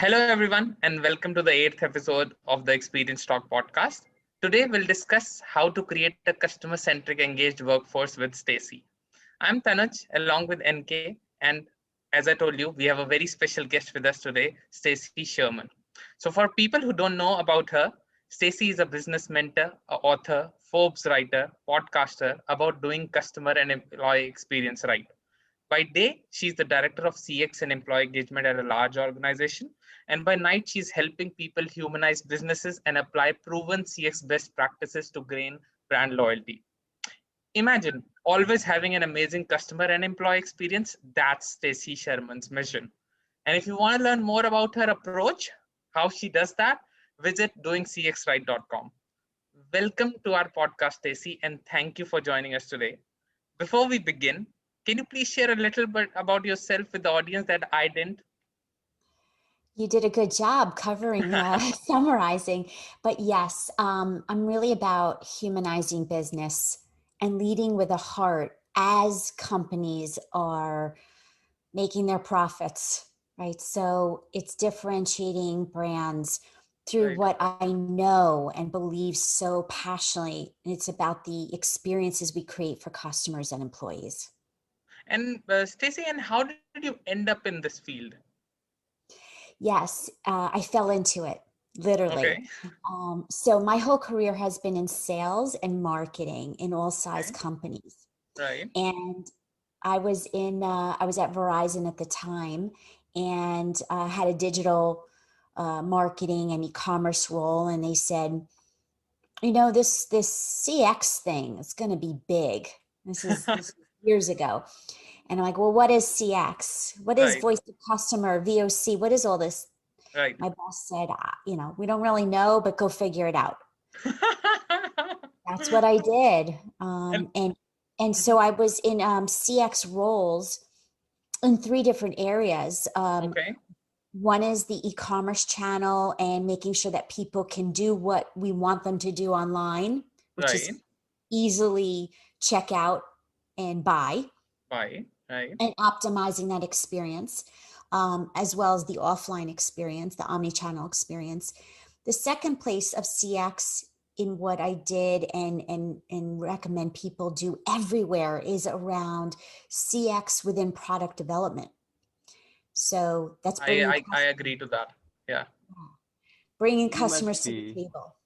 Hello, everyone, and welcome to the eighth episode of the Experience Talk podcast. Today, we'll discuss how to create a customer centric engaged workforce with Stacy. I'm Tanuj along with NK, and as I told you, we have a very special guest with us today, Stacy Sherman. So, for people who don't know about her, Stacy is a business mentor, a author, Forbes writer, podcaster about doing customer and employee experience right. By day, she's the director of CX and employee engagement at a large organization. And by night, she's helping people humanize businesses and apply proven CX best practices to gain brand loyalty. Imagine always having an amazing customer and employee experience. That's Stacy Sherman's mission. And if you want to learn more about her approach, how she does that, visit doingcxright.com. Welcome to our podcast, Stacy, and thank you for joining us today. Before we begin, can you please share a little bit about yourself with the audience that I didn't? You did a good job covering, summarizing. But yes, I'm really about humanizing business and leading with a heart as companies are making their profits, right? So it's differentiating brands through Right. what I know and believe so passionately. It's about the experiences we create for customers and employees. And Stacy, and how did you end up in this field? Yes, I fell into it, literally. Okay. So my whole career has been in sales and marketing in all size Okay. companies. Right. And I was at Verizon at the time and had a digital marketing and e-commerce role. And they said, this CX thing is going to be big. This is years ago. And I'm like, well, what is CX? What is Right. voice of customer, VOC? What is all this? Right. My boss said, we don't really know, but go figure it out. That's what I did. And And so mhm. I was in CX roles in three different areas. Okay. One is the e-commerce channel and making sure that people can do what we want them to do online, which is Right. easily check out and buy, Right. Right. and optimizing that experience, as well as the offline experience, the omni-channel experience. The second place of CX in what I did and recommend people do everywhere is around CX within product development. So that's I agree to that. Yeah. bringing You customers must to the be. table.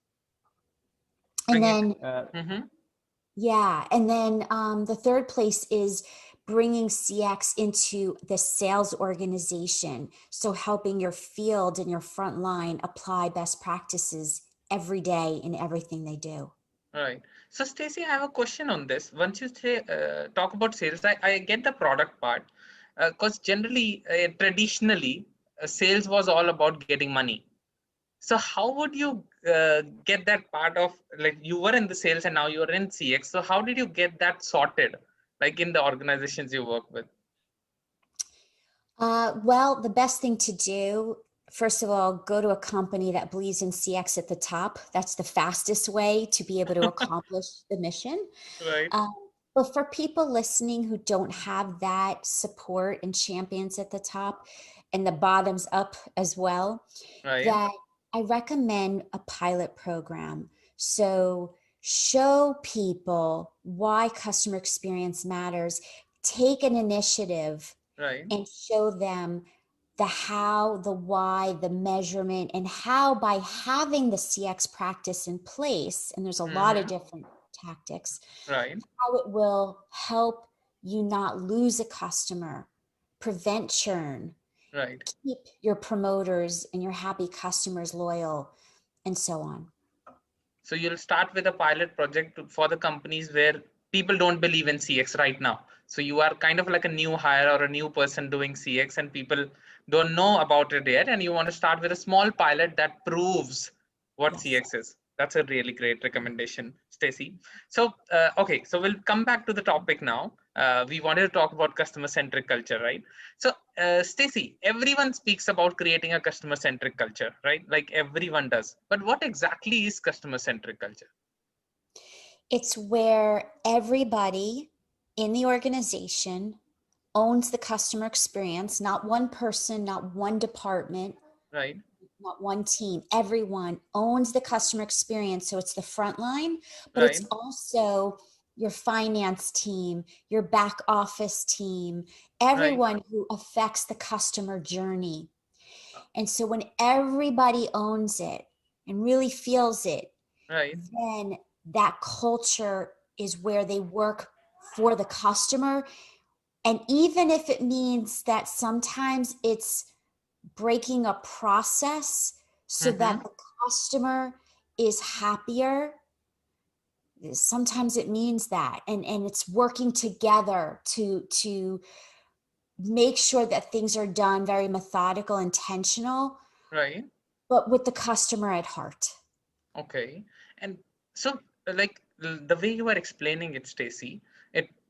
And Bringing. then, Mm-hmm. the third place is bringing CX into the sales organization. So helping your field and your front line apply best practices every day in everything they do. Right. So, Stacy, I have a question on this. Once you say talk about sales, I get the product part because generally, traditionally, sales was all about getting money. So how would you get that part of, like, you were in the sales and now you're in CX. So how did you get that sorted, like in the organizations you work with? Well, the best thing to do, first of all, go to a company that believes in CX at the top. That's the fastest way to be able to accomplish the mission. Right. Um, but for people listening who don't have that support and champions at the top and the bottoms up as well, Right. that I recommend a pilot program. So show people why customer experience matters. Take an initiative Right. and show them the how, the why, the measurement, and how by having the CX practice in place, and there's a lot of Mm-hmm. different tactics, Right. how it will help you not lose a customer, prevent churn, Right. keep your promoters and your happy customers loyal, and so on. So you'll start with a pilot project for the companies where people don't believe in CX right now. So you are kind of like a new hire or a new person doing CX and people don't know about it yet. And you want to start with a small pilot that proves what Yes. CX is. That's a really great recommendation, Stacy. So, okay, so we'll come back to the topic now. We wanted to talk about customer-centric culture, right? So, Stacy, everyone speaks about creating a customer-centric culture, right? Like everyone does. But what exactly is customer-centric culture? It's where everybody in the organization owns the customer experience, not one person, not one department, Right. Not one team. Everyone owns the customer experience. So it's the front line, but it's Right. also your finance team, your back office team, Right. everyone who affects the customer journey. And so when everybody owns it and really feels it, Right. then that culture is where they work for the customer. And even if it means that sometimes it's breaking a process so Mm-hmm. that the customer is happier, sometimes it means that. And it's working together to make sure that things are done very methodical, intentional, Right. but with the customer at heart. Okay. And so, like the way you are explaining it, Stacy,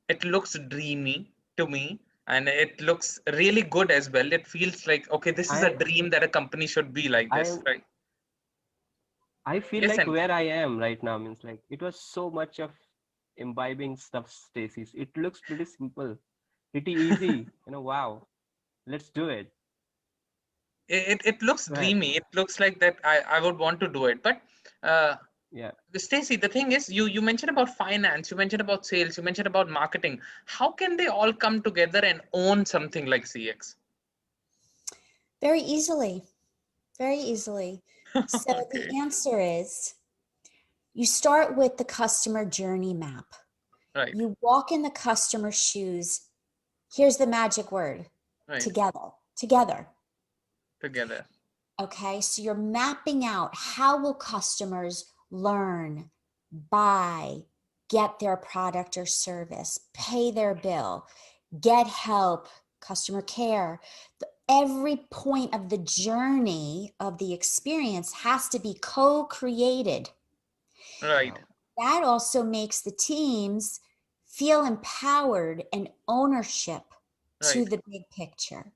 it looks dreamy to me, and it looks really good as well. It feels like, okay, this is a I dream that a company should be like I this, am right? I feel Yes, like and where I am right now means like it was so much of imbibing stuff, Stacy's. It looks pretty simple, pretty easy. Wow, let's do it. it looks Go ahead. dreamy. It looks like that I would want to do it. But uh, Yeah, Stacy, the thing is, you mentioned about finance, you mentioned about sales, you mentioned about marketing. How can they all come together and own something like CX? Very easily, very easily. So Okay. the answer is you start with the customer journey map. Right. You walk in the customer's shoes. Here's the magic word: Right. together, together. Together. Okay, so you're mapping out how will customers learn, buy, get their product or service, pay their bill, get help, customer care. Every point of the journey of the experience has to be co-created. Right. wow. That also makes the teams feel empowered and ownership to Right. the big picture.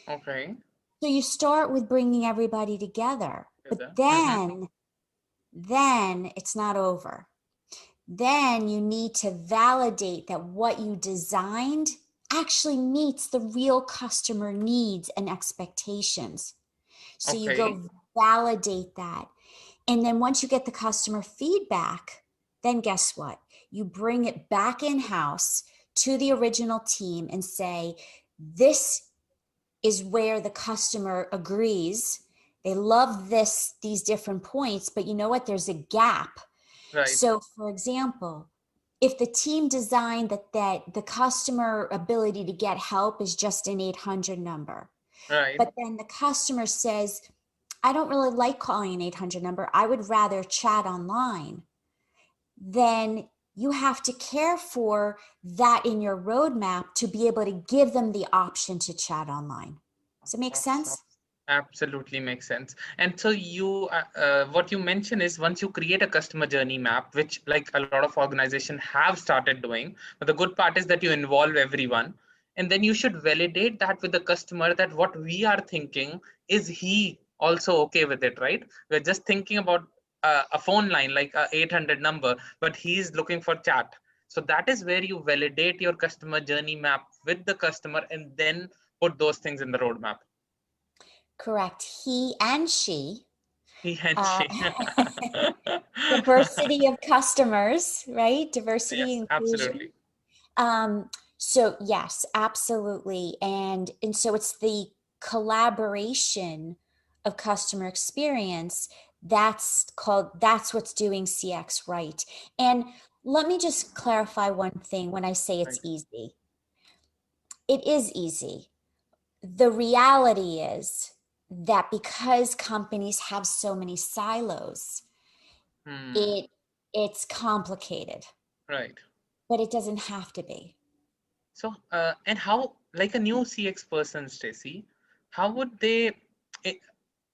Okay. So you start with bringing everybody together, but Together. then it's not over. Then you need to validate that what you designed actually meets the real customer needs and expectations. So you Okay. go validate that. And then once you get the customer feedback, then guess what? You bring it back in house to the original team and say, this is where the customer agrees. They love these different points, but you know what? There's a gap. Right. So for example, if the team designed that the customer ability to get help is just an 800 number, Right. but then the customer says, I don't really like calling an 800 number. I would rather chat online. Then you have to care for that in your roadmap to be able to give them the option to chat online. Does it make Awesome. sense? Absolutely makes sense. And so what you mentioned is once you create a customer journey map, which like a lot of organizations have started doing, but the good part is that you involve everyone, and then you should validate that with the customer that what we are thinking is he also okay with it, right? We're just thinking about a phone line like a 800 number, but he's looking for chat. So that is where you validate your customer journey map with the customer and then put those things in the roadmap. Correct. He and she. He and Uh, she. diversity of customers, right? Diversity, Yes, inclusion. absolutely. So yes, absolutely. And so it's the collaboration of customer experience that's what's doing CX right. And let me just clarify one thing when I say it's Right. easy. It is easy. The reality is that because companies have so many silos, Hmm. it it's complicated, Right. but it doesn't have to be. So, and how, like a new CX person, Stacy, how would they i-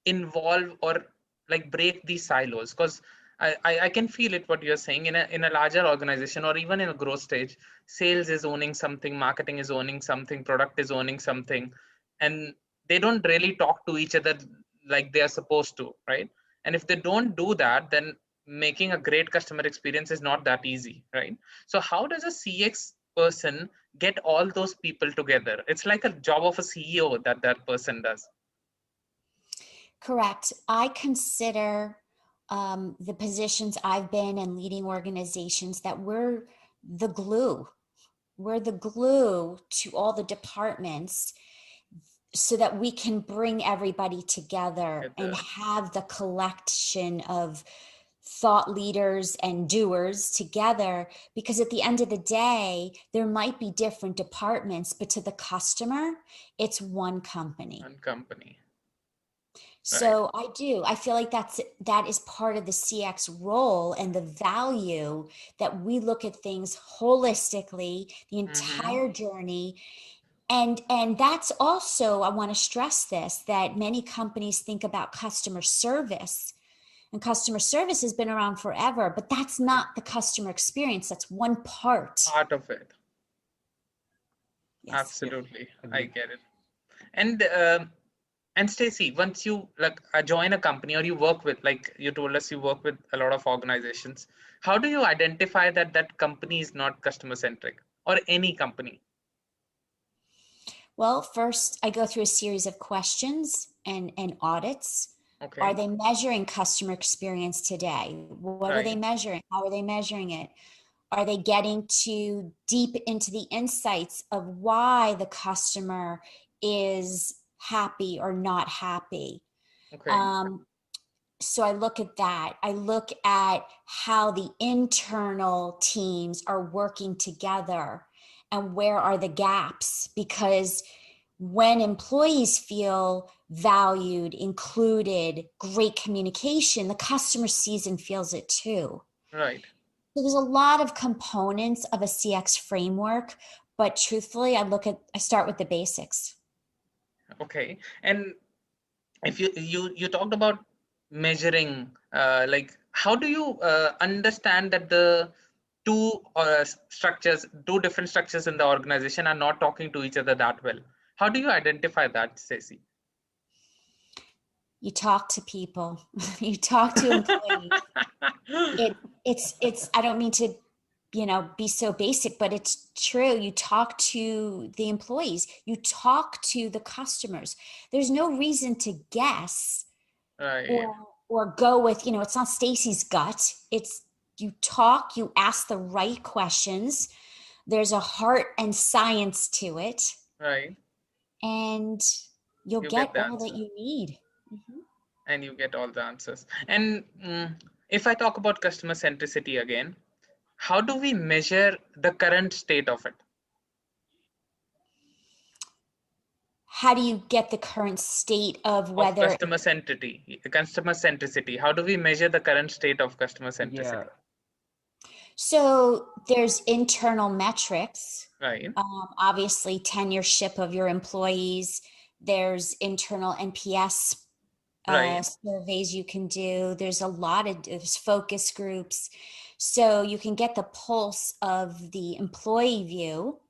involve or like break these silos? Because I can feel it what you're saying in a larger organization or even in a growth stage, sales is owning something, marketing is owning something, product is owning something, and they don't really talk to each other like they are supposed to, right? And if they don't do that, then making a great customer experience is not that easy, right? So how does a CX person get all those people together? It's like a job of a CEO that that person does. Correct. I consider the positions I've been in leading organizations that we're the glue. We're the glue to all the departments so that we can bring everybody together and have the collection of thought leaders and doers together, because at the end of the day, there might be different departments, but to the customer, it's one company. One company. So I feel like that is part of the CX role and the value that we look at things holistically, the entire journey. And that's also, I want to stress this, that many companies think about customer service, and customer service has been around forever, but that's not the customer experience. That's one part. Part of it. Yes. Absolutely. Yeah, I agreed. get it. And Stacy, once you join a company or you work with, like you told us, you work with a lot of organizations, how do you identify that that company is not customer centric, or any company? Well, first I go through a series of questions and audits. Okay. Are they measuring customer experience today? What are they Right. measuring? How are they measuring it? Are they getting too deep into the insights of why the customer is happy or not happy? Okay. So I look at that. I look at how the internal teams are working together and where are the gaps, because when employees feel valued, included, great communication, the customer sees and feels it too. Right. So there's a lot of components of a CX framework, but truthfully, I start with the basics. Okay. And if you talked about measuring, how do you understand that the two different structures in the organization are not talking to each other that well? How do you identify that, Stacey? You talk to people, you talk to employees. It's I don't mean to be so basic, but it's true. You talk to the employees, you talk to the customers. There's no reason to guess Right. or go with, it's not Stacy's gut. It's you talk, you ask the right questions. There's a heart and science to it, Right. and you'll You get get the all that answer. you need. Mhm. And you get all the answers. And if I talk about customer centricity again, how do we measure the current state of it? How do you get the current state of Of whether customer centricity. How do we measure the current state of customer Yeah, centricity? So there's internal metrics, Right. obviously tenureship of your employees. There's internal NPS Right. surveys you can do. There's focus groups. So you can get the pulse of the employee view.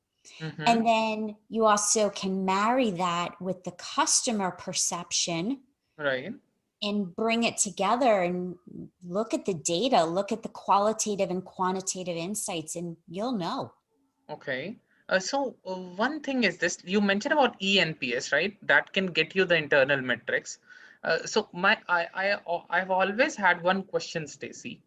And then you also can marry that with the customer perception Right. and bring it together and look at the data, look at the qualitative and quantitative insights, and you'll know. Okay. So one thing is this, you mentioned about ENPS, right? That can get you the internal metrics. I've always had one question, Stacy.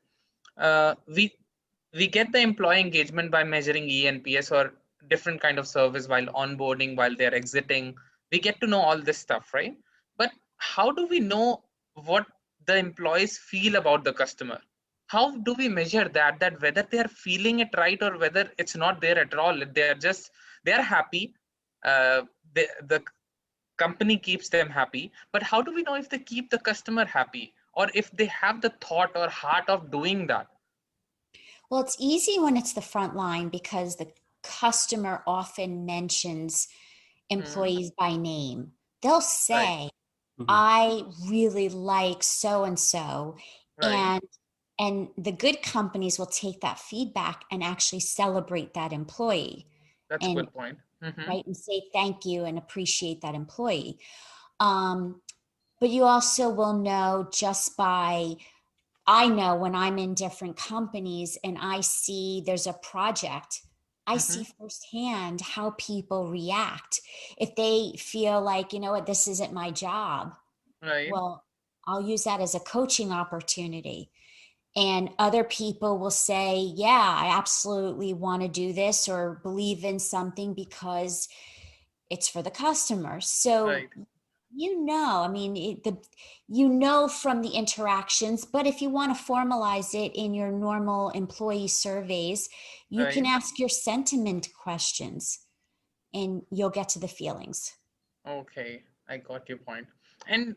We get the employee engagement by measuring ENPS or different kind of service while onboarding, while they're exiting. We get to know all this stuff, right? But how do we know what the employees feel about the customer? How do we measure that whether they are feeling it right or whether it's not there at all? They're happy. The company keeps them happy, but how do we know if they keep the customer happy or if they have the thought or heart of doing that? Well, it's easy when it's the front line because the customer often mentions employees by name. They'll Right. say, mhm, I really like so and so. Right. And the good companies will take that feedback and actually celebrate that employee That's a and good point. right and say thank you and appreciate that employee. Um, but you also will know just by I know when I'm in different companies and I see there's a project, I see firsthand how people react. If they feel like, you know what, this isn't my job, Right. well, I'll use that as a coaching opportunity. And other people will say, yeah, I absolutely want to do this or believe in something because it's for the customer. So, Right. I mean, from the interactions, but if you want to formalize it in your normal employee surveys, you can Right. ask your sentiment questions and you'll get to the feelings. Okay, I got your point. And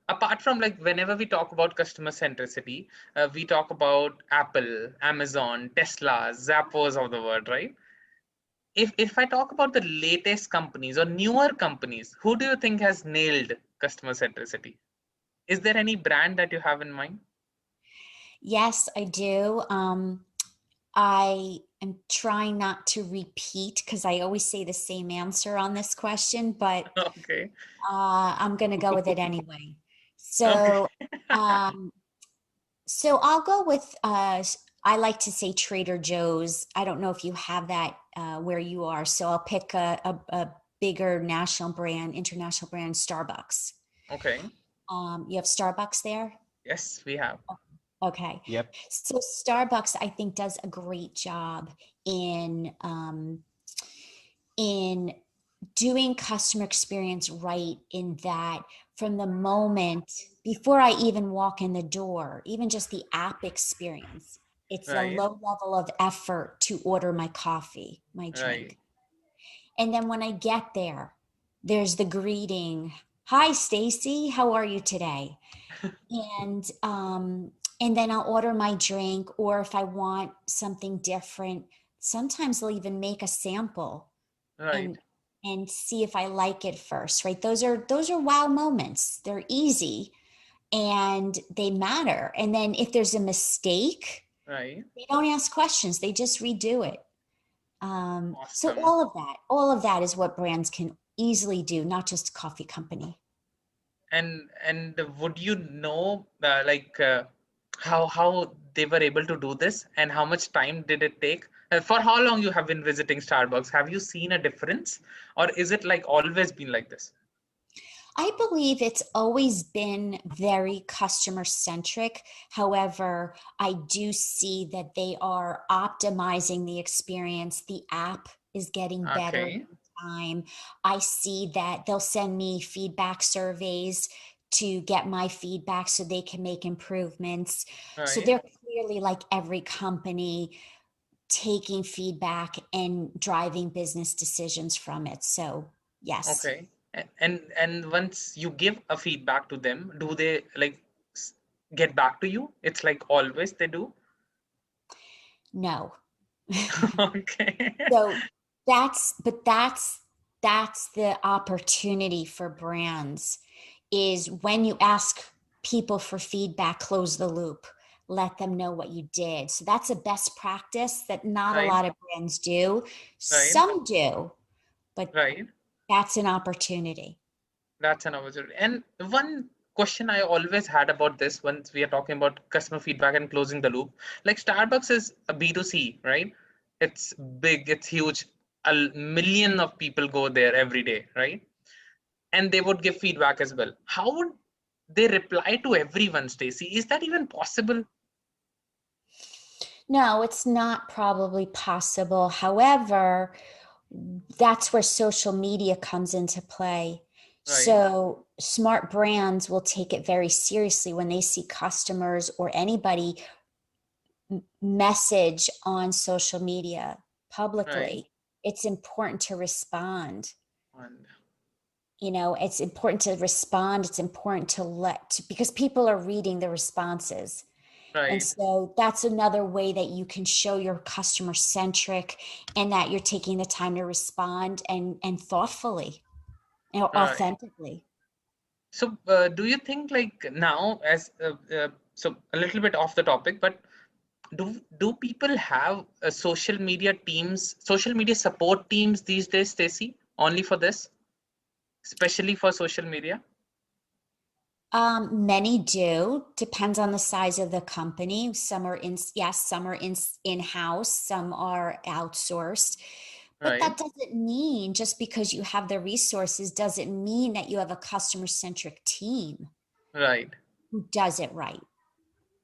apart from like whenever we talk about customer centricity, we talk about Apple, Amazon, Tesla, Zappos of the world, right? If I talk about the latest companies or newer companies, who do you think has nailed customer centricity? Is there any brand that you have in mind? Yes, I do. I am trying not to repeat because I always say the same answer on this question, but Okay. I'm going to go with it anyway. Okay. Um, so I'll go with, I like to say Trader Joe's. I don't know if you have that where you are. So I'll pick a bigger national brand, international brand, Starbucks. Okay. You have Starbucks there? Yes, we have. Okay. Yep. So Starbucks, I think, does a great job in doing customer experience right, in that from the moment before I even walk in the door, even just the app experience, it's a Right. low level of effort to order my coffee, my Right. drink. And then when I get there, there's the greeting. Hi, Stacy. How are you today? And and then I'll order my drink, or if I want something different, sometimes they'll even make a sample Right. and see if I like it first, right? Those are wow moments. They're easy and they matter. And then if there's a mistake, Right. they don't ask questions. They just redo it. So Awesome. all of that is what brands can easily do, not just a coffee company. And would you know how they were able to do this and how much time did it take? For how long you have been visiting Starbucks? Have you seen a difference, or is it like always been like this? I believe it's always been very customer centric. However, I do see that they are optimizing the experience. The app is getting better Okay. every time. I see that they'll send me feedback surveys to get my feedback so they can make improvements. So Right. they're clearly, like every company, taking feedback and driving business decisions from it. So, yes. Okay. And once you give a feedback to them, do they like s- get back to you? It's like always they do. No. Okay. So that's the opportunity for brands, is when you ask people for feedback, close the loop, let them know what you did. So that's a best practice that not a Right. lot of brands do. Right. Some do, but Right. that's an opportunity. That's an opportunity. And one question I always had about this, once we are talking about customer feedback and closing the loop, like Starbucks is a B2C, right? It's big, it's huge. A million of people go there every day, right? And they would give feedback as well. How would they reply to everyone, Stacy? Is that even possible? No, it's not probably possible. However, that's where social media comes into play. Right, So smart brands will take it very seriously when they see customers or anybody message on social media right. publicly. It's important to respond. And It's important to respond. It's important because people are reading the responses. And right, so that's another way that you can show you're customer centric and that you're taking the time to respond and thoughtfully and right. authentically. So, do you think like now, as so a little bit off the topic, but do people have social media support teams these days, Stacy, only for this, especially for social media? Many do. Depends on the size of the company. Some are in-house, some are outsourced. But Right, that doesn't mean, just because you have the resources doesn't mean that you have a customer centric team. Right. who does it right.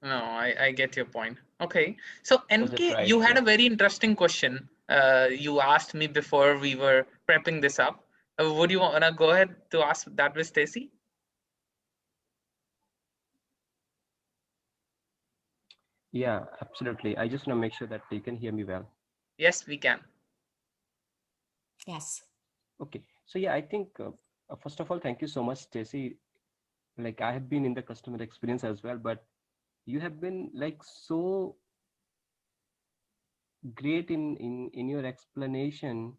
No, I get your point. Okay. So Does it NK, right? you had Yeah. a very interesting question. You asked me before we were prepping this up. Would you want to go ahead to ask that with Stacy? Yeah, absolutely. I just want to make sure that you can hear me well. Yes, we can. Yes. Okay. So yeah, I think first of all, thank you so much, Stacy. Like I have been in the customer experience as well, but you have been like so great in your explanation.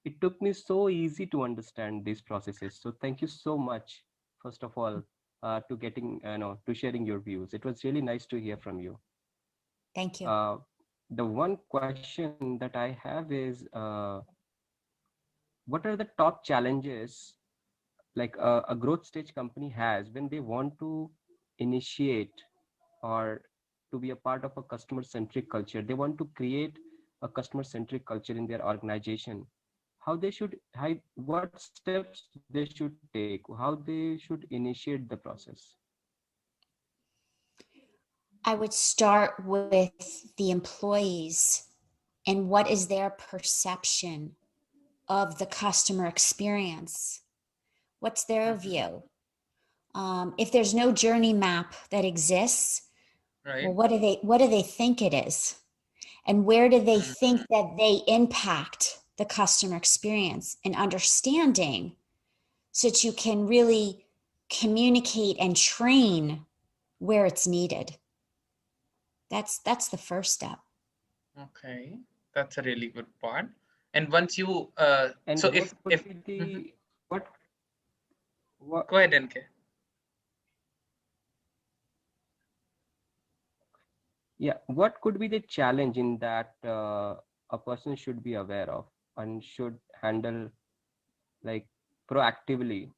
It took me so easy to understand these processes. So thank you so much, first of all, to getting to sharing your views. It was really nice to hear from you. Thank you. Uh, the one question that I have is, what are the top challenges like a growth stage company has when they want to initiate or to be a part of a customer centric culture? They want to create a customer centric culture in their organization. How they should, what steps they should take, how they should initiate the process? I would start with the employees and what is their perception of the customer experience. What's their Mhm. view? If there's no journey map that exists, well, Right. what do they think it is? And where do they think Mhm. that they impact the customer experience and understanding so that you can really communicate and train where it's needed? That's the first step. Okay, that's a really good part. And once you, And so what would if be Mhm. the what Go ahead, NK. yeah, what could be the challenge in that a person should be aware of and should handle like proactively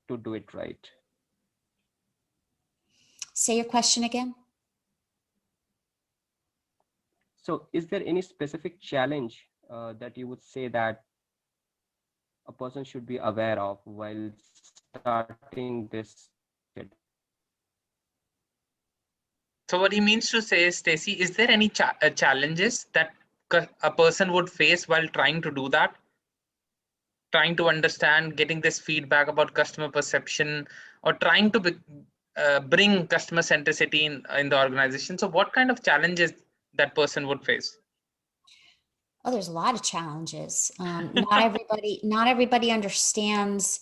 to do it right? Say your question again. So, is there any specific challenge that you would say that a person should be aware of while starting this initiative? So what he means to say is, Stacy, is there any challenges that a person would face while trying to do that? Trying to understand, getting this feedback about customer perception, or trying to bring customer centricity in the organization. So what kind of challenges that person would face? Oh, there's a lot of challenges. Not everybody understands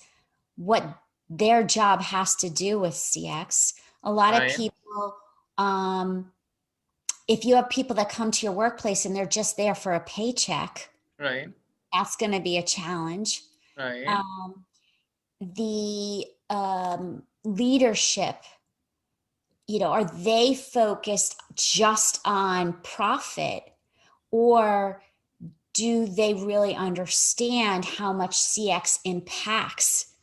what their job has to do with CX. A lot of Right, people, um, if you have people that come to your workplace and they're just there for a paycheck, right, that's going to be a challenge. right, Um, the leadership, are they focused just on profit, or do they really understand how much CX impacts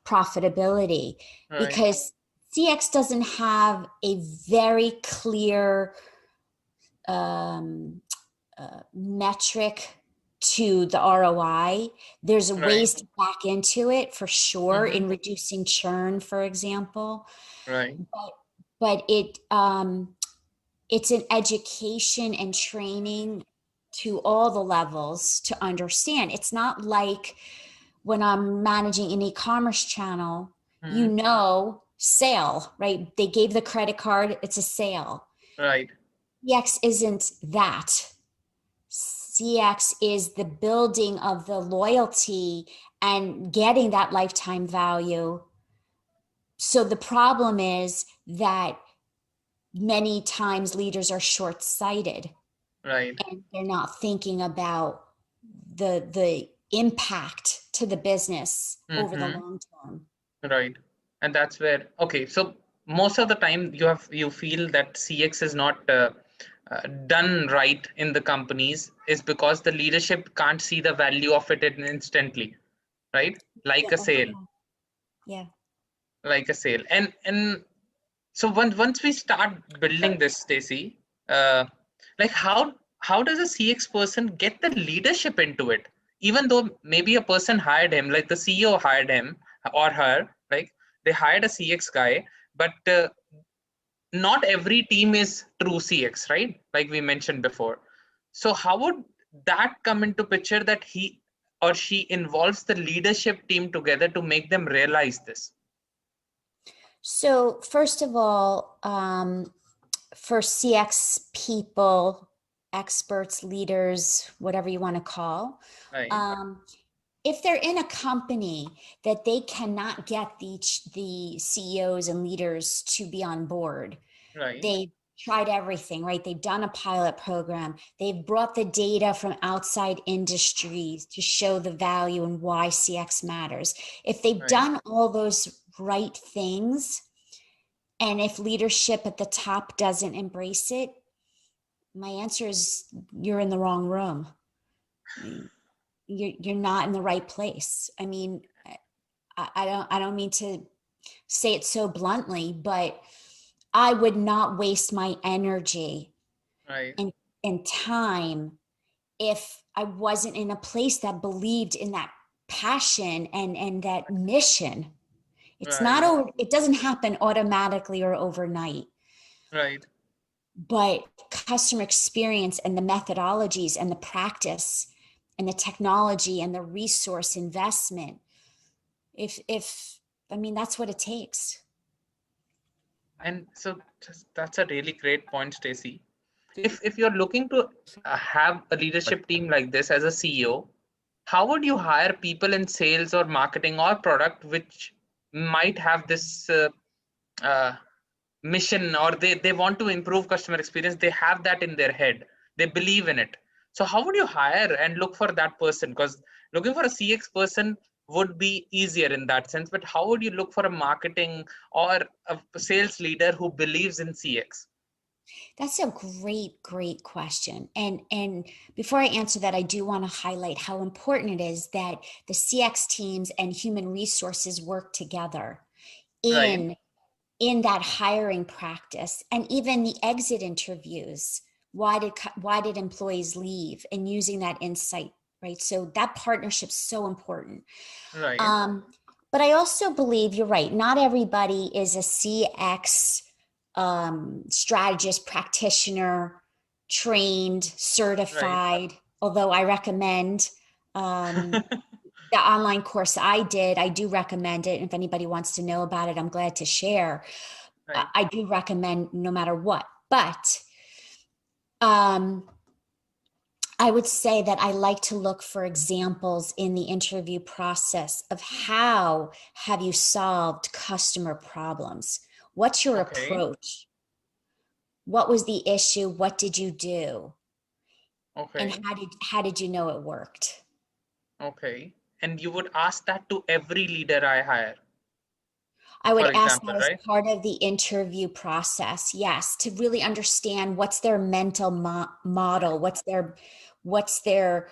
profitability? right, Because CX doesn't have a very clear um, metric to the ROI. There's right, ways to back into it for sure mm-hmm, in reducing churn, for example, right, but it's an education and training to all the levels to understand. It's not like when I'm managing an e-commerce channel, mm-hmm, sale, right? They gave the credit card, it's a sale. right, CX isn't that. CX is the building of the loyalty and getting that lifetime value. So the problem is that many times leaders are short-sighted right, and they're not thinking about the impact to the business over the mm-hmm, long term. right. And that's where, okay, so most of the time you feel that CX is not done right in the companies is because the leadership can't see the value of it instantly, right? Like a sale, Yeah. like a sale. And so once we start building this, Stacy, uh, like how does a CX person get the leadership into it? Even though maybe a person hired him, like the CEO hired him or her, like They hired a CX guy, but not every team is true CX, right? Like we mentioned before. So how would that come into picture that he or she involves the leadership team together to make them realize this? So first of all, for CX people, experts, leaders, whatever you want to call, Right, if they're in a company that they cannot get the CEOs and leaders to be on board, right, they've tried everything, right? They've done a pilot program. They've brought the data from outside industries to show the value and why CX matters. If they've right, done all those right things, and if leadership at the top doesn't embrace it, my answer is you're in the wrong room. You're not in the right place. I mean, I don't mean to say it so bluntly, but I would not waste my energy right, and time if I wasn't in a place that believed in that passion and that mission. It's right, not, it doesn't happen automatically or overnight, right. but customer experience and the methodologies and the practice and the technology and the resource investment, if I mean, that's what it takes. And so that's a really great point, Stacy. See, If you're looking to have a leadership team like this as a CEO, how would you hire people in sales or marketing or product which might have this uh, mission, or they want to improve customer experience? They have that in their head, they believe in it. So how would you hire and look for that person? Because looking for a CX person would be easier in that sense, but how would you look for a marketing or a sales leader who believes in CX? That's a great question. And before I answer that, I do want to highlight how important it is that the CX teams and human resources work together Right, in in that hiring practice and even the exit interviews. Why did employees leave, and using that insight, right? So that partnership's so important. right, Um, but I also believe you're right. Not everybody is a CX strategist, practitioner, trained, right. certified. Although I recommend the online course I did, I do recommend it. If anybody wants to know about it, I'm glad to share. Right, I do recommend no matter what. But um, I would say that I like to look for examples in the interview process of how have you solved customer problems? What's your okay, approach? What was the issue? What did you do? And okay, how did you know it worked? okay. And you would ask that to every leader I hire, I for would ask example, that as right? part of the interview process. Yes, to really understand what's their mental model, what's their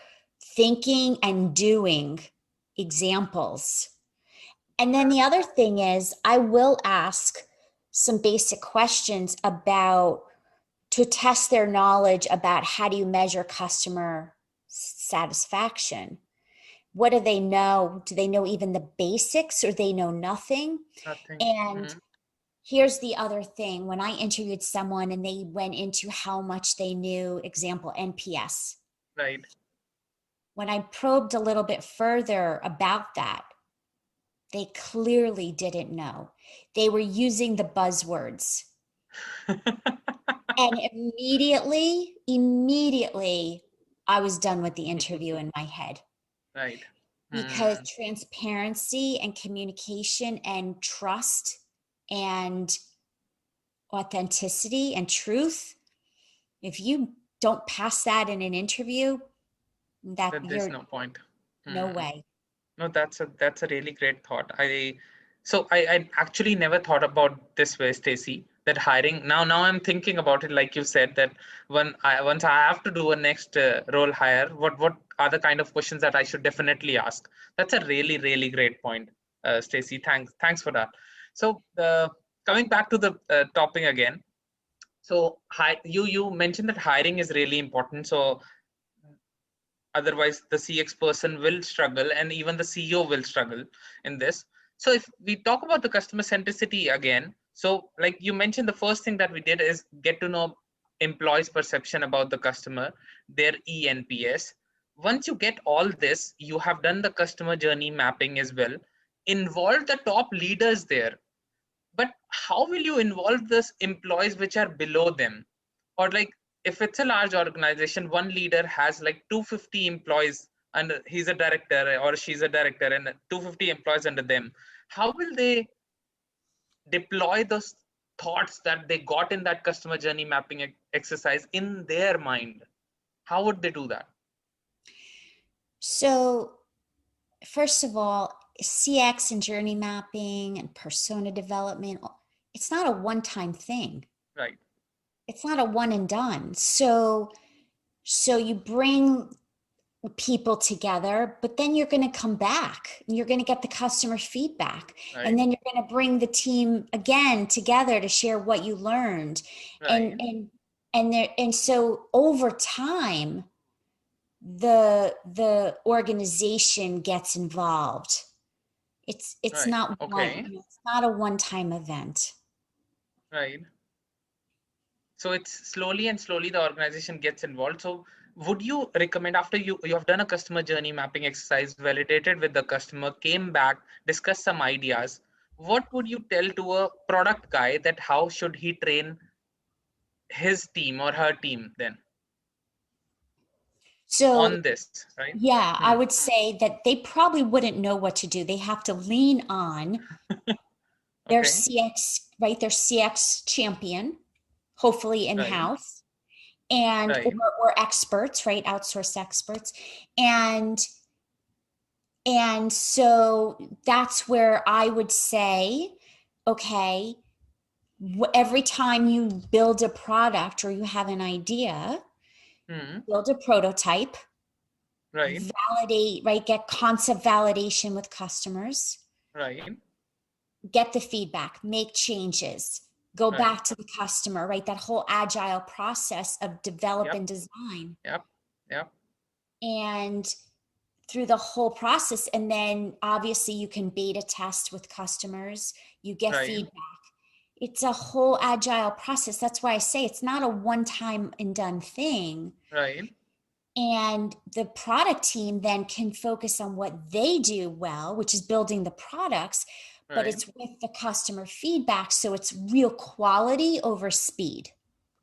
thinking and doing examples. And then the other thing is, I will ask some basic questions about to test their knowledge about how do you measure customer satisfaction. What do they know? Do they know even the basics, or they know nothing? Nothing. And here's the other thing. When I interviewed someone and they went into how much they knew, example, NPS, Right. when I probed a little bit further about that, they clearly didn't know. They were using the buzzwords. And immediately, I was done with the interview in my head, Right. because transparency and communication and trust and authenticity and truth, if you don't pass that in an interview, that That there's you're no point. no way. No, that's a really great thought. I actually never thought about this way, Stacy. That hiring now I'm thinking about it, like you said, that once I have to do a next role hire, what are the kind of questions that I should definitely ask? That's a really great point, Stacy. Thanks for that. So coming back to the topic again. So you mentioned that hiring is really important. So otherwise the CX person will struggle and even the CEO will struggle in this. So if we talk about the customer centricity again, so like you mentioned, the first thing that we did is get to know employees' perception about the customer, their ENPS. Once you get all this, you have done the customer journey mapping as well. Involve the top leaders there. But how will you involve this employees which are below them? Or like if it's a large organization, one leader has like 250 employees and he's a director or she's a director and 250 employees under them. How will they deploy those thoughts that they got in that customer journey mapping exercise in their mind? How would they do that? So, first of all, CX and journey mapping and persona development, it's not a one-time thing. Right. It's not a one and done. So you bring people together, but then you're going to come back and you're going to get the customer feedback. Right. And then you're going to bring the team again together to share what you learned. Right. And so over time, the organization gets involved. It's Right. not Okay. it's not a one-time event. Right. So it's slowly and slowly the organization gets involved. So would you recommend, after you have done a customer journey mapping exercise, validated with the customer, came back, discussed some ideas, what would you tell to a product guy that how should he train his team or her team then So on this, right? yeah, I would say that they probably wouldn't know what to do. They have to lean on their Okay. CX, right? Their CX champion, hopefully Right. in-house, and Right. or experts, right? Outsourced experts. And so that's where I would say, okay, every time you build a product or you have an idea, build a prototype, Right. validate, right? Get concept validation with customers, Right. get the feedback, make changes, go Right. back to the customer, right? That whole agile process of develop Yep. and design. Yep. Yep. And through the whole process. And then obviously you can beta test with customers, you get Right. feedback. It's a whole agile process. That's why I say it's not a one time and done thing. Right. And the product team then can focus on what they do well, which is building the products, but Right. it's with the customer feedback. So it's real quality over speed.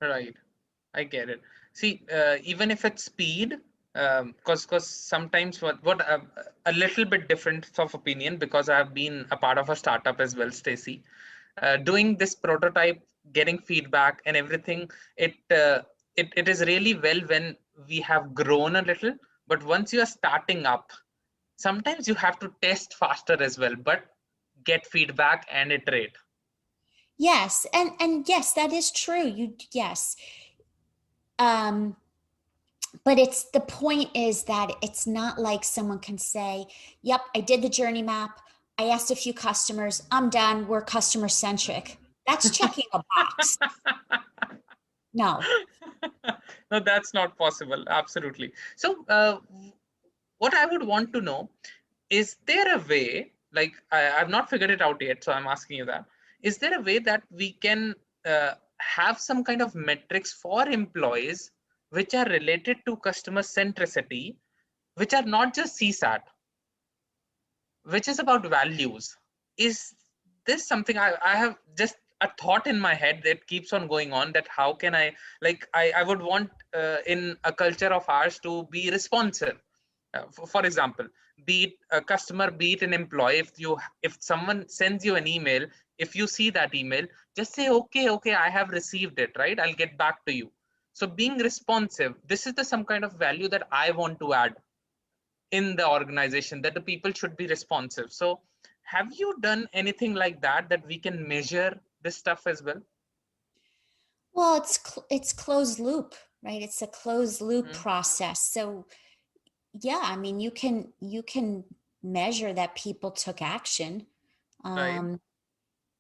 Right. I get it. See, even if it's speed, because sometimes what a little bit different of opinion, because I've been a part of a startup as well, Stacy. Doing this prototype, getting feedback and everything, it is really well when we have grown a little. But once you are starting up, sometimes you have to test faster as well, but get feedback and iterate. Yes. And yes, that is true. Yes. Um, but it's the point is that it's not like someone can say, yep, I did the journey map, I asked a few customers, I'm done, we're customer centric. That's checking a box. No. No, that's not possible. Absolutely. So, what I would want to know, is there a way, like I've not figured it out yet, so I'm asking you that. Is there a way that we can have some kind of metrics for employees which are related to customer centricity, which are not just CSAT, which is about values? Is this something I have just a thought in my head that keeps on going on, that how can I, like I would want in a culture of ours to be responsive. For example, be it a customer, be it an employee, if someone sends you an email, if you see that email, just say, okay, I have received it, right? I'll get back to you. So being responsive, this is the some kind of value that I want to add in the organization, that the people should be responsive. So have you done anything like that, that we can measure this stuff as well? Well, it's closed loop, right? It's a closed loop Mm, process. So yeah, I mean, you can measure that people took action. right. Um,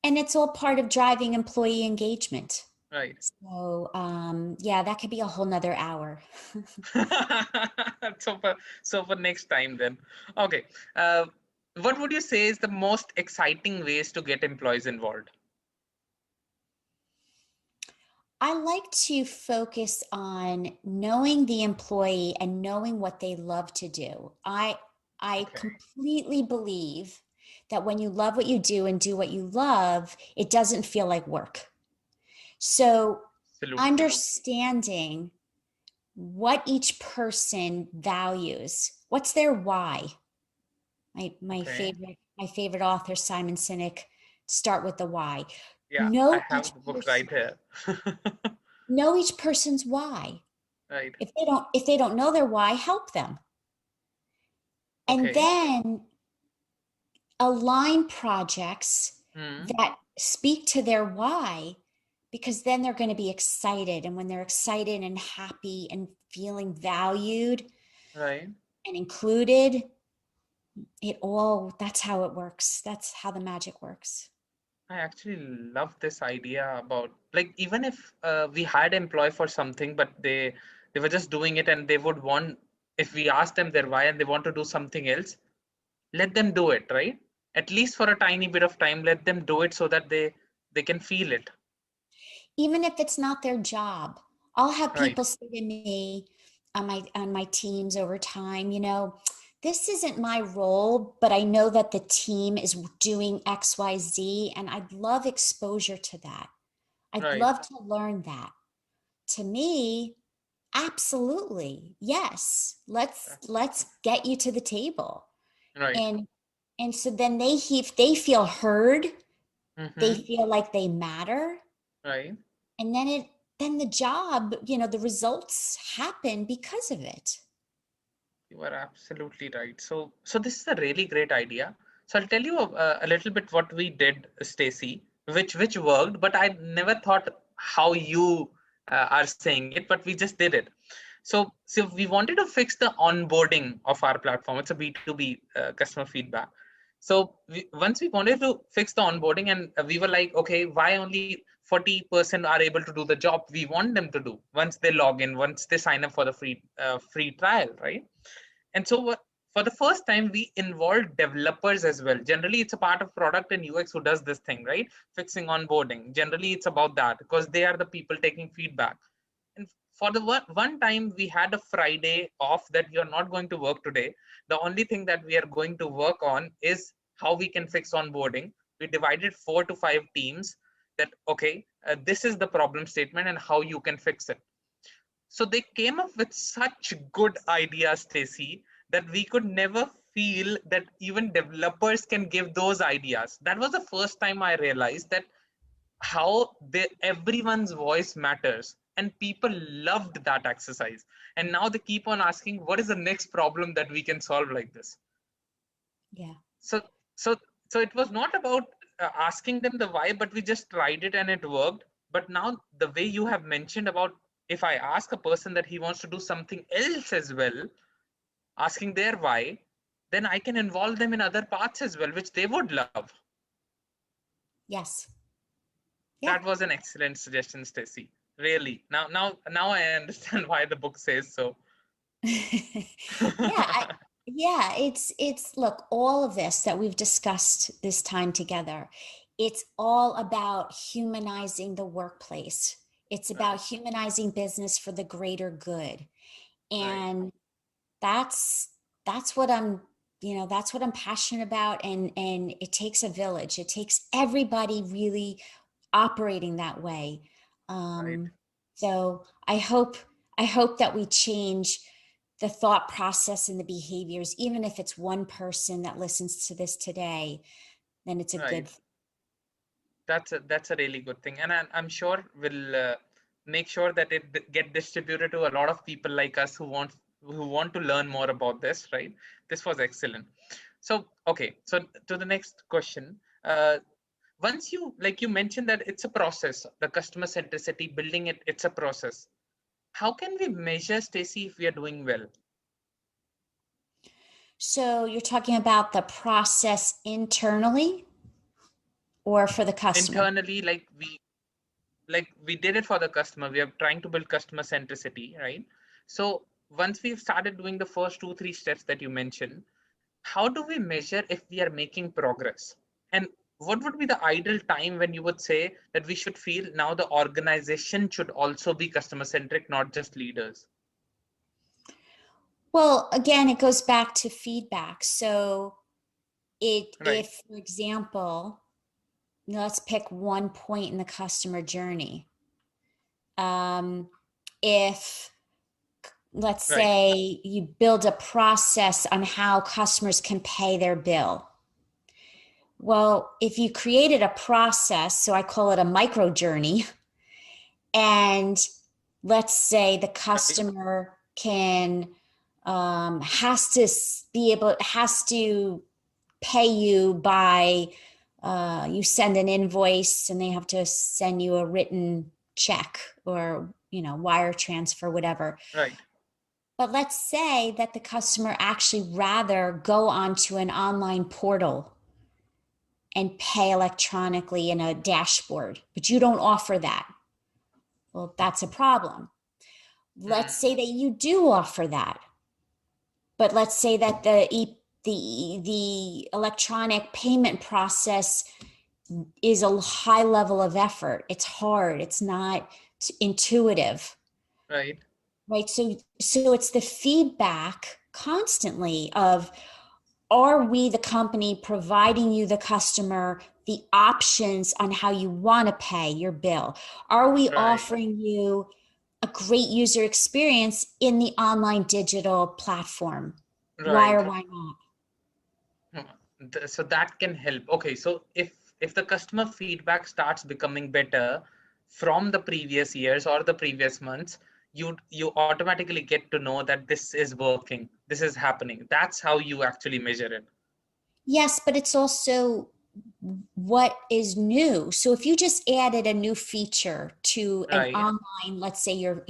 and it's all part of driving employee engagement. Right. So yeah, that could be a whole nother hour. so for next time then. Okay. uh, what would you say is the most exciting ways to get employees involved? I like to focus on knowing the employee and knowing what they love to do. I Okay, completely believe that when you love what you do and do what you love, it doesn't feel like work. So absolutely. understanding what each person values, what's their why? Okay. My favorite author, Simon Sinek, start with the why. Yeah, I Know each have the book person, right here. know each person's why. Right. If they don't know their why, help them. And Okay. then align projects Hmm. that speak to their why, because then they're going to be excited. And when they're excited and happy and feeling valued Right. and included, that's how it works. That's how the magic works. I actually love this idea about, like, even if we hired employee for something, but they were just doing it, and they would want, if we ask them their why and they want to do something else, let them do it, right? At least for a tiny bit of time, let them do it so that they can feel it. Even if it's not their job. I'll have Right. people say to me on my teams over time, this isn't my role, but I know that the team is doing XYZ and I'd love exposure to that. I'd Right. love to learn that. To me, absolutely. Yes. That's Let's get you to the table. right. And so then they feel heard, they Mm-hmm. feel like they matter, Right. and then the job, the results happen because of it. You are absolutely right. So this is a really great idea. So I'll tell you a little bit what we did, Stacy, which worked, but I never thought how you are saying it, but we just did it. So we wanted to fix the onboarding of our platform. It's a B2B customer feedback. So once we wanted to fix the onboarding, and we were like, okay, why only 40% are able to do the job we want them to do once they log in, once they sign up for the free trial, right? And so for the first time, we involved developers as well. Generally, it's a part of product and UX who does this thing, right? Fixing onboarding. Generally, it's about that because they are the people taking feedback. And for the one time, we had a Friday off that you're not going to work today. The only thing that we are going to work on is how we can fix onboarding. We divided 4 to 5 teams that, okay, this is the problem statement and how you can fix it. So they came up with such good ideas, Stacy, that we could never feel that even developers can give those ideas. That was the first time I realized that how everyone's voice matters, and people loved that exercise. And now they keep on asking, what is the next problem that we can solve like this? Yeah. So so so it was not about asking them the why, but we just tried it and it worked. But now the way you have mentioned about, if I ask a person that he wants to do something else as well, asking their why, then I can involve them in other parts as well, which they would love. Yes. Yeah. That was an excellent suggestion, Stacy. Really. Now I understand why the book says so. Yeah, yeah, it's look, all of this that we've discussed this time together, it's all about humanizing the workplace. It's Right. about humanizing business for the greater good. Right. And that's that's what I'm, that's what I'm passionate about. And it takes a village. It takes everybody really operating that way. Right. So I hope that we change the thought process and the behaviors. Even if it's one person that listens to this today, then it's a Right. good. That's a really good thing, and I'm sure we'll make sure that it get distributed to a lot of people like us who want to learn more about this. Right? This was excellent. So okay, so to the next question. Once you, like you mentioned, that it's a process, the customer centricity, building it's a process. How can we measure, Stacy, if we are doing well? So you're talking about the process internally or for the customer? Internally, like we did it for the customer, we are trying to build customer centricity, right? So once we've started doing the first 2 3 steps that you mentioned, how do we measure if we are making progress? And what would be the ideal time when you would say that we should feel now the organization should also be customer centric, not just leaders? Well, again, it goes back to feedback. So Right, if, for example, let's pick one point in the customer journey. If, let's right, say, you build a process on how customers can pay their bill. Well, if you created a process, so I call it a micro journey, and let's say the right, customer has to pay you by you send an invoice and they have to send you a written check or wire transfer, whatever. right, But let's say that the customer actually rather go onto an online portal and pay electronically in a dashboard, but you don't offer that. Well, that's a problem. Let's say that you do offer that, but let's say that the electronic payment process is a high level of effort. It's hard. It's not intuitive, right, right? So it's the feedback constantly of, are we the company providing you, the customer, the options on how you want to pay your bill? Are we right, offering you a great user experience in the online digital platform? Why right. or why not? So that can help. Okay, so if the customer feedback starts becoming better from the previous years or the previous months, you automatically get to know that this is working, this is happening. That's how you actually measure it. Yes, but it's also what is new. So if you just added a new feature to an Right, online, let's say your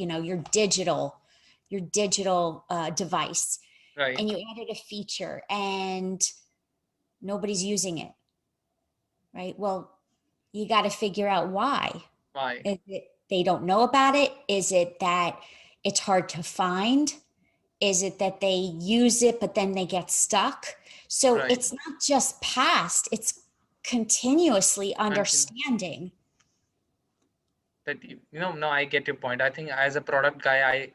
digital device, right. and you added a feature and nobody's using it, right? Well, you got to figure out why. Why? Is it they don't know about it? Is it that it's hard to find? Is it that they use it, but then they get stuck? So Right. it's not just past, it's continuously Continue. understanding. That no, I get your point. I think as a product guy,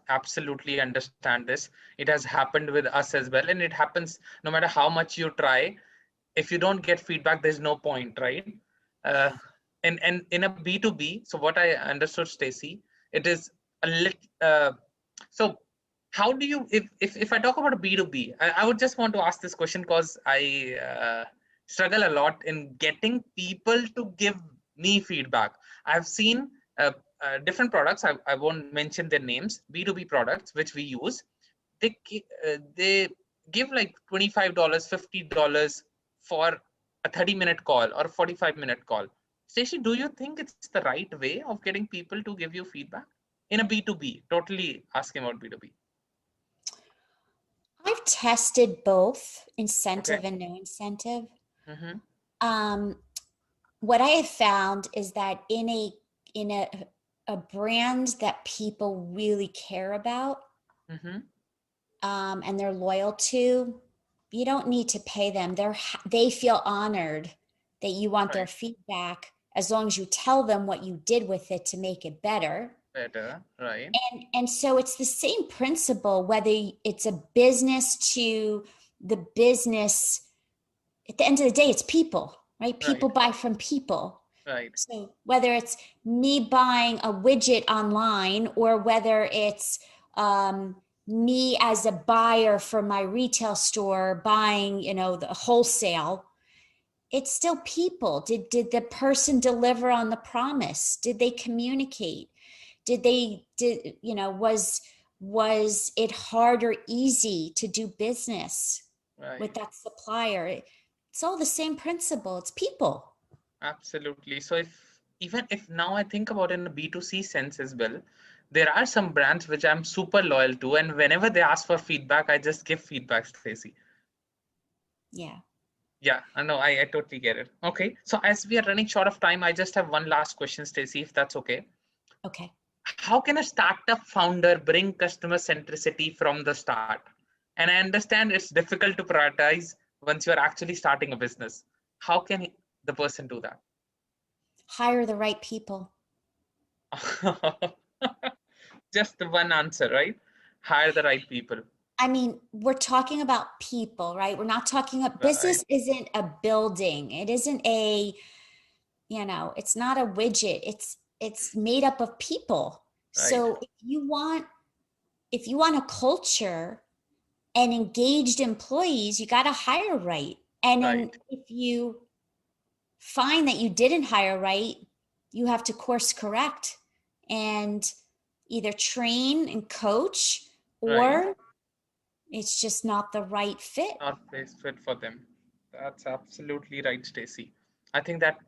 absolutely understand this. It has happened with us as well, and it happens no matter how much you try. If you don't get feedback, there's no point, right? uh, and in a B2B, so what I understood, Stacy, it is a so how do you, if I talk about a B2B, I would just want to ask this question because I struggle a lot in getting people to give me feedback. I've seen different products, I won't mention their names, B2B products which we use. They give like $25, $50 for a 30-minute call or a 45-minute call. Stacey, do you think it's the right way of getting people to give you feedback in a B2B? Totally asking about B2B. I've tested both Okay. incentive and no incentive. Mm-hmm. Um, what I have found is that in a brand that people really care about, Mm-hmm. and they're loyal to, you don't need to pay them. They feel honored that you want their Right. feedback as long as you tell them what you did with it to make it better. Better. Right. And so it's the same principle, whether it's a business to the business. At the end of the day, it's people, right? People Right. buy from people. Right. So whether it's me buying a widget online or whether it's me as a buyer for my retail store buying, the wholesale, it's still people. Did the person deliver on the promise? Did they communicate? Was it hard or easy to do business with Right. that supplier? It's all the same principle. It's people. Absolutely. So if even if now I think about it in a B2C sense as well, there are some brands which I'm super loyal to, and whenever they ask for feedback, I just give feedback, Stacy. Yeah. Yeah, I know. I totally get it. Okay. So as we are running short of time, I just have one last question, Stacy, if that's okay. Okay. How can a startup founder bring customer centricity from the start? And I understand it's difficult to prioritize once you're actually starting a business. How can the person do that? Hire the right people. Just the one answer, right? Hire the right people. I mean, we're talking about people, right? We're not talking about Right, business isn't a building. It isn't a, it's not a widget. It's made up of people. right, So if you want a culture and engaged employees, you got to hire right. And then right, if you find that you didn't hire right, you have to course correct and either train and coach, right. or it's just not the right fit. Not place fit for them. That's absolutely right, Stacy. I think that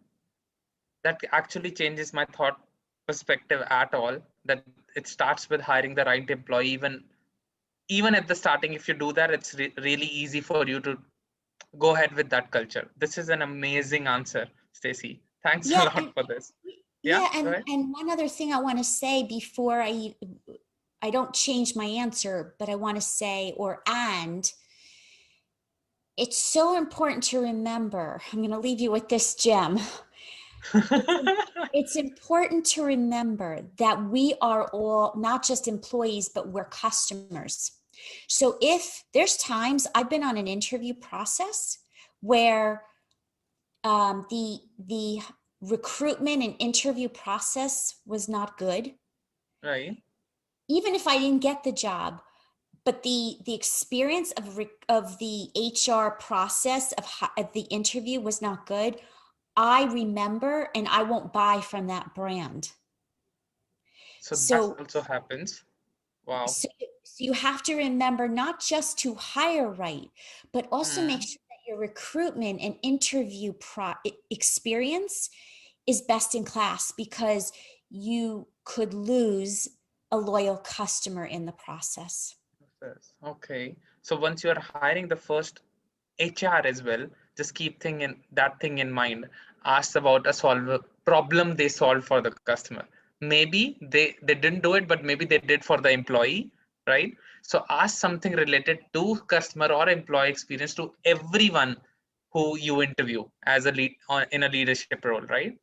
actually changes my thought perspective at all. That it starts with hiring the right employee. Even at the starting, if you do that, it's really easy for you to go ahead with that culture. This is an amazing answer, Stacy. Thanks a Yeah, lot for this. Yeah, yeah, go and ahead. one other thing I want to say before I don't change my answer, but I want to say it's so important to remember. I'm going to leave you with this gem. It's it's important to remember that we are all not just employees, but we're customers. So if there's times I've been on an interview process where the recruitment and interview process was not good, Right. even if I didn't get the job, but the experience of the HR process of the interview was not good. I remember, and I won't buy from that brand. So that So, also happens. Wow. so, so you have to remember not just to hire right, but also make Hmm. sure that your recruitment and interview experience is best in class, because you could lose a loyal customer in the process. Yes. Okay. So once you're hiring the first HR as well, just keep that thing in mind. Ask about a problem they solve for the customer. Maybe they didn't do it, but maybe they did for the employee, right? So ask something related to customer or employee experience to everyone who you interview as a lead in a leadership role, right?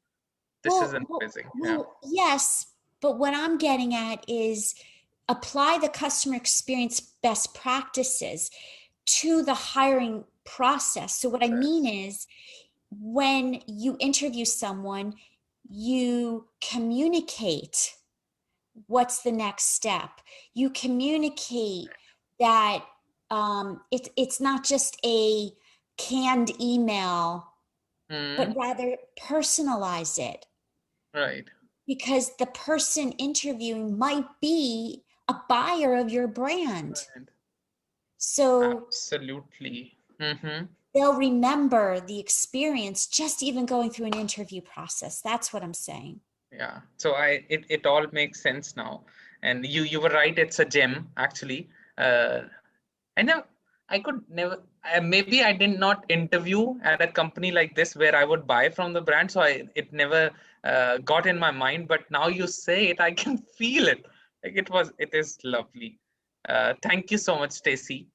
This is amazing. Yeah. Yes, but what I'm getting at is apply the customer experience best practices to the hiring process. So what I mean Yes. is, when you interview someone, you communicate what's the next step. You communicate that it's not just a canned email, but Hmm. rather personalize it, Right. because the person interviewing might be a buyer of your brand. Right. So Absolutely. Mm-hmm. they'll remember the experience just even going through an interview process. That's what I'm saying. Yeah. So it all makes sense now. And you were right, it's a gem actually. I know I could never maybe I did not interview at a company like this where I would buy from the brand, so it never got in my mind, but now you say it, I can feel it. Like it is lovely. Thank you so much, Stacy,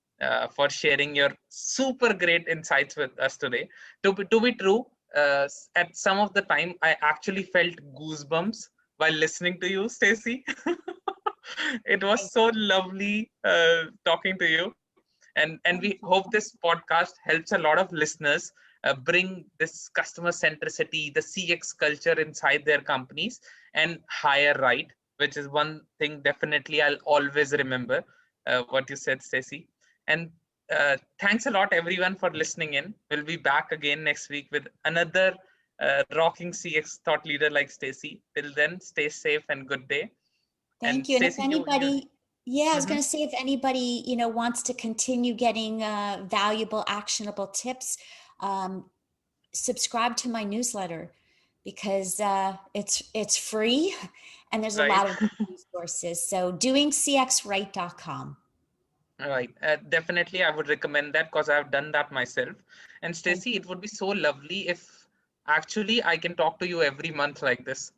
for sharing your super great insights with us today. To be true, at some of the time I actually felt goosebumps while listening to you, Stacy. It was so lovely talking to you, and we hope this podcast helps a lot of listeners bring this customer centricity, the CX culture inside their companies, and hire right, which is one thing definitely I'll always remember what you said, Stacy. And thanks a lot, everyone, for listening in. We'll be back again next week with another rocking CX thought leader like Stacy. Till then, stay safe and good day. And Thank you. And if Stacy, you anybody, yeah, I was mhm. going to say, if anybody, wants to continue getting valuable, actionable tips, um, subscribe to my newsletter, because it's free and there's a Right. lot of resources. So doingcxright.com. Right. Definitely, I would recommend that because I've done that myself. And Thank Stacy, you. it would be so lovely if actually I can talk to you every month like this.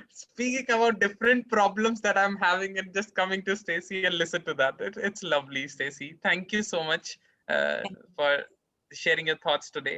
Speaking about different problems that I'm having and just coming to Stacy and listen to that. It's lovely, Stacy. Thank you so much for sharing your thoughts today.